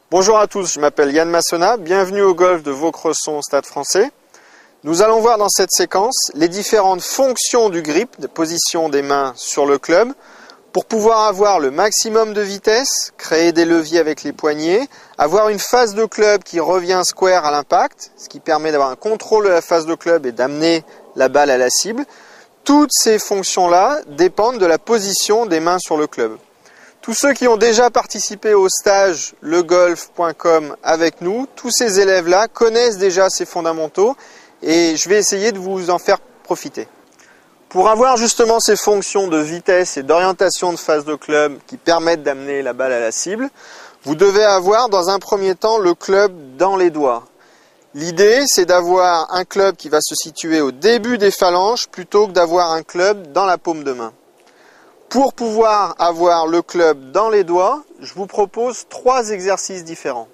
Bonjour à tous, je m'appelle Yann Massona, bienvenue au golf de Vaucresson, Stade Français. Nous allons voir dans cette séquence les différentes fonctions du grip, de position des mains sur le club, pour pouvoir avoir le maximum de vitesse, créer des leviers avec les poignets, avoir une phase de club qui revient square à l'impact, ce qui permet d'avoir un contrôle de la phase de club et d'amener la balle à la cible. Toutes ces fonctions-là dépendent de la position des mains sur le club. Tous ceux qui ont déjà participé au stage legolf.com avec nous, tous ces élèves-là connaissent déjà ces fondamentaux et je vais essayer de vous en faire profiter. Pour avoir justement ces fonctions de vitesse et d'orientation de phase de club qui permettent d'amener la balle à la cible, vous devez avoir dans un premier temps le club dans les doigts. L'idée, c'est d'avoir un club qui va se situer au début des phalanges plutôt que d'avoir un club dans la paume de main. Pour pouvoir avoir le club dans les doigts, je vous propose 3 exercices différents.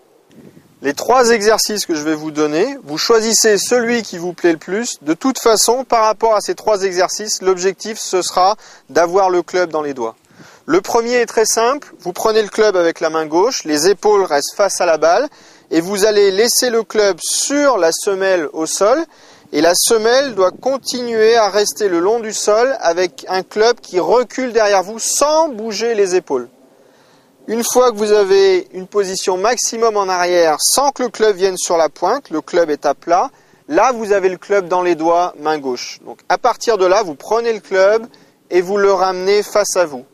Les 3 exercices que je vais vous donner, vous choisissez celui qui vous plaît le plus. De toute façon, par rapport à ces 3 exercices, l'objectif ce sera d'avoir le club dans les doigts. Le premier est très simple, vous prenez le club avec la main gauche, les épaules restent face à la balle et vous allez laisser le club sur la semelle au sol. Et la semelle doit continuer à rester le long du sol avec un club qui recule derrière vous sans bouger les épaules. Une fois que vous avez une position maximum en arrière sans que le club vienne sur la pointe, le club est à plat, là vous avez le club dans les doigts, main gauche. Donc à partir de là, vous prenez le club et vous le ramenez face à vous.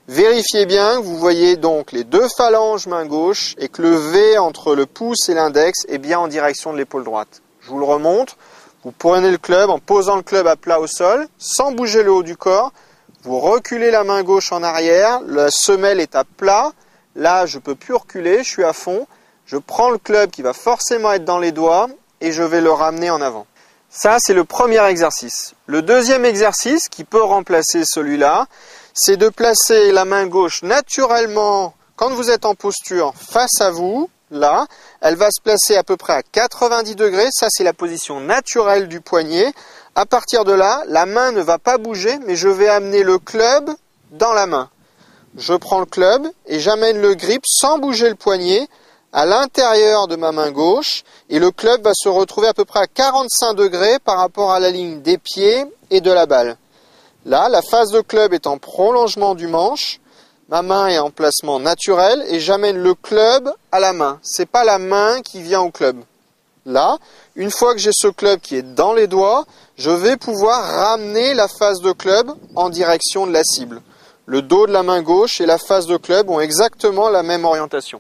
Vérifiez bien que vous voyez donc les 2 phalanges main gauche et que le V entre le pouce et l'index est bien en direction de l'épaule droite. Je vous le remontre. Vous prenez le club en posant le club à plat au sol, sans bouger le haut du corps. Vous reculez la main gauche en arrière, la semelle est à plat. Là, je ne peux plus reculer, je suis à fond. Je prends le club qui va forcément être dans les doigts et je vais le ramener en avant. Ça, c'est le premier exercice. Le deuxième exercice, qui peut remplacer celui-là, c'est de placer la main gauche naturellement, quand vous êtes en posture, face à vous. Là, elle va se placer à peu près à 90 degrés, ça c'est la position naturelle du poignet. À partir de là, la main ne va pas bouger, mais je vais amener le club dans la main. Je prends le club et j'amène le grip sans bouger le poignet à l'intérieur de ma main gauche et le club va se retrouver à peu près à 45 degrés par rapport à la ligne des pieds et de la balle. Là, la face de club est en prolongement du manche. Ma main est en placement naturel et j'amène le club à la main. Ce n'est pas la main qui vient au club. Là, une fois que j'ai ce club qui est dans les doigts, je vais pouvoir ramener la face de club en direction de la cible. Le dos de la main gauche et la face de club ont exactement la même orientation.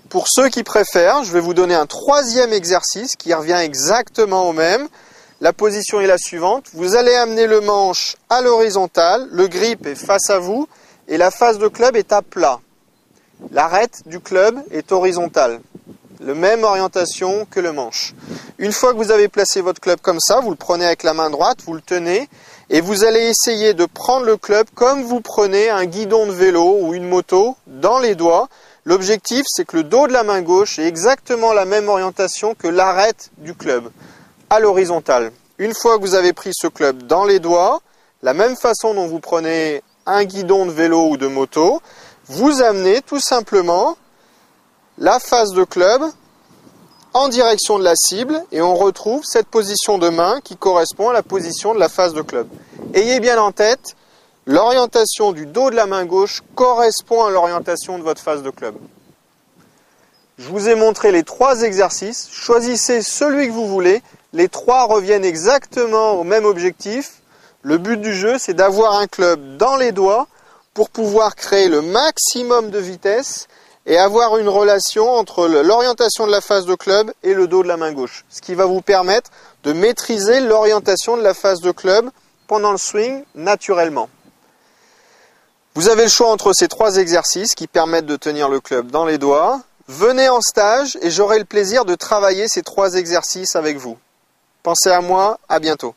Pour ceux qui préfèrent, je vais vous donner un 3e exercice qui revient exactement au même. La position est la suivante. Vous allez amener le manche à l'horizontale, le grip est face à vous. Et la face de club est à plat. L'arête du club est horizontale. La même orientation que le manche. Une fois que vous avez placé votre club comme ça, vous le prenez avec la main droite, vous le tenez, et vous allez essayer de prendre le club comme vous prenez un guidon de vélo ou une moto dans les doigts. L'objectif, c'est que le dos de la main gauche ait exactement la même orientation que l'arête du club, à l'horizontale. Une fois que vous avez pris ce club dans les doigts, la même façon dont vous prenez un guidon de vélo ou de moto, vous amenez tout simplement la face de club en direction de la cible et on retrouve cette position de main qui correspond à la position de la face de club. Ayez bien en tête, l'orientation du dos de la main gauche correspond à l'orientation de votre face de club. Je vous ai montré les 3 exercices, choisissez celui que vous voulez, les 3 reviennent exactement au même objectif. Le but du jeu, c'est d'avoir un club dans les doigts pour pouvoir créer le maximum de vitesse et avoir une relation entre l'orientation de la face de club et le dos de la main gauche. Ce qui va vous permettre de maîtriser l'orientation de la face de club pendant le swing naturellement. Vous avez le choix entre ces 3 exercices qui permettent de tenir le club dans les doigts. Venez en stage et j'aurai le plaisir de travailler ces 3 exercices avec vous. Pensez à moi, à bientôt.